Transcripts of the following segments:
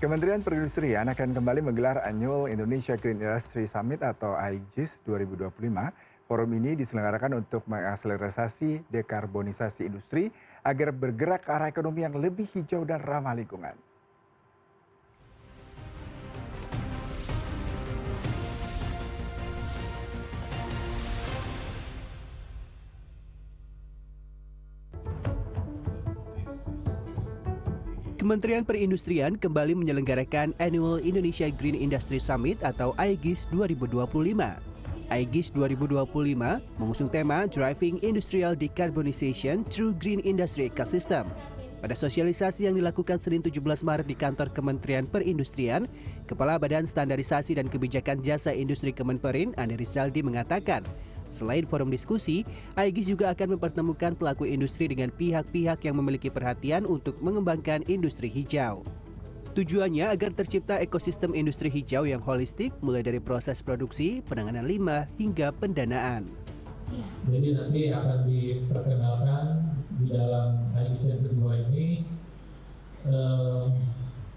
Kementerian Perindustrian akan kembali menggelar Annual Indonesia Green Industry Summit atau IGIS 2025. Forum ini diselenggarakan untuk mengakselerasi dekarbonisasi industri agar bergerak ke arah ekonomi yang lebih hijau dan ramah lingkungan. Kementerian Perindustrian kembali menyelenggarakan Annual Indonesia Green Industry Summit atau IGIS 2025. IGIS 2025 mengusung tema Driving Industrial Decarbonization Through Green Industry Ecosystem. Pada sosialisasi yang dilakukan Senin 17 Maret di kantor Kementerian Perindustrian, Kepala Badan Standarisasi dan Kebijakan Jasa Industri Kemenperin, Andi Rizaldi mengatakan, selain forum diskusi, IGIS juga akan mempertemukan pelaku industri dengan pihak-pihak yang memiliki perhatian untuk mengembangkan industri hijau. Tujuannya agar tercipta ekosistem industri hijau yang holistik, mulai dari proses produksi, penanganan limbah, hingga pendanaan. Jadi nanti akan diperkenalkan di dalam IGIS yang kedua ini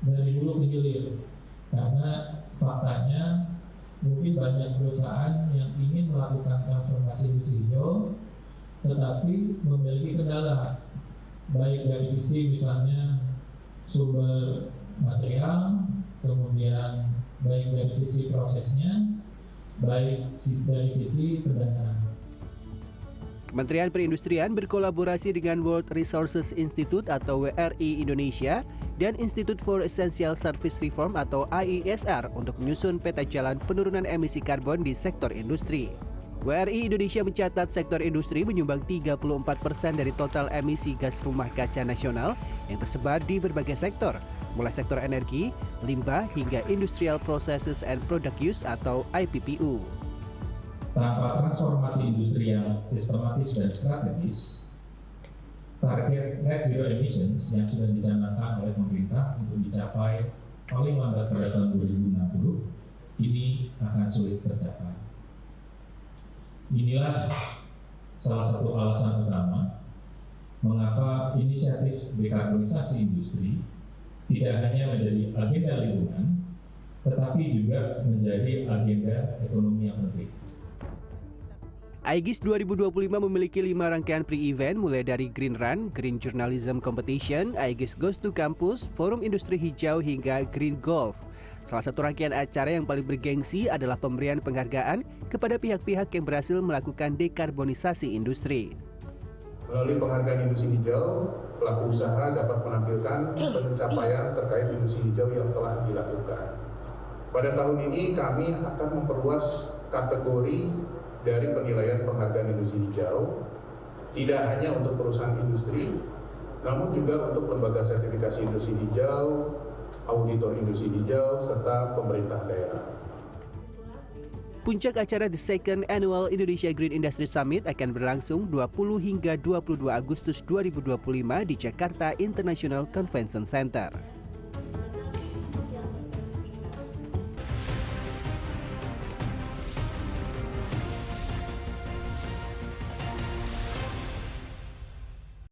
dari hulu ke hilir, karena faktanya mungkin banyak perusahaan yang ingin melakukan transformasi industri hijau, tetapi memiliki kendala, baik dari sisi misalnya sumber material, kemudian baik dari sisi prosesnya, baik dari sisi pendanaan. Kementerian Perindustrian berkolaborasi dengan World Resources Institute atau WRI Indonesia dan Institute for Essential Service Reform atau IESR untuk menyusun peta jalan penurunan emisi karbon di sektor industri. WRI Indonesia mencatat sektor industri menyumbang 34% dari total emisi gas rumah kaca nasional yang tersebar di berbagai sektor, mulai sektor energi, limbah, hingga Industrial Processes and Product Use atau IPPU. Tanpa transformasi industri yang sistematis dan strategis, target net zero emissions yang sudah dicanangkan oleh pemerintah untuk dicapai paling lambat pada tahun 2060 ini akan sulit tercapai. Inilah salah satu alasan utama mengapa inisiatif dekarbonisasi industri tidak hanya menjadi agenda lingkungan, tetapi juga menjadi agenda ekonomi yang penting. IGIS 2025 memiliki 5 rangkaian pre-event mulai dari Green Run, Green Journalism Competition, IGIS Goes to Campus, Forum Industri Hijau hingga Green Golf. Salah satu rangkaian acara yang paling bergengsi adalah pemberian penghargaan kepada pihak-pihak yang berhasil melakukan dekarbonisasi industri. Melalui penghargaan industri hijau, pelaku usaha dapat menampilkan pencapaian terkait industri hijau yang telah dilakukan. Pada tahun ini kami akan memperluas kategori dari penilaian penghargaan industri hijau, tidak hanya untuk perusahaan industri, namun juga untuk lembaga sertifikasi industri hijau, auditor industri hijau, serta pemerintah daerah. Puncak acara The Second Annual Indonesia Green Industry Summit akan berlangsung 20 hingga 22 Agustus 2025 di Jakarta International Convention Center.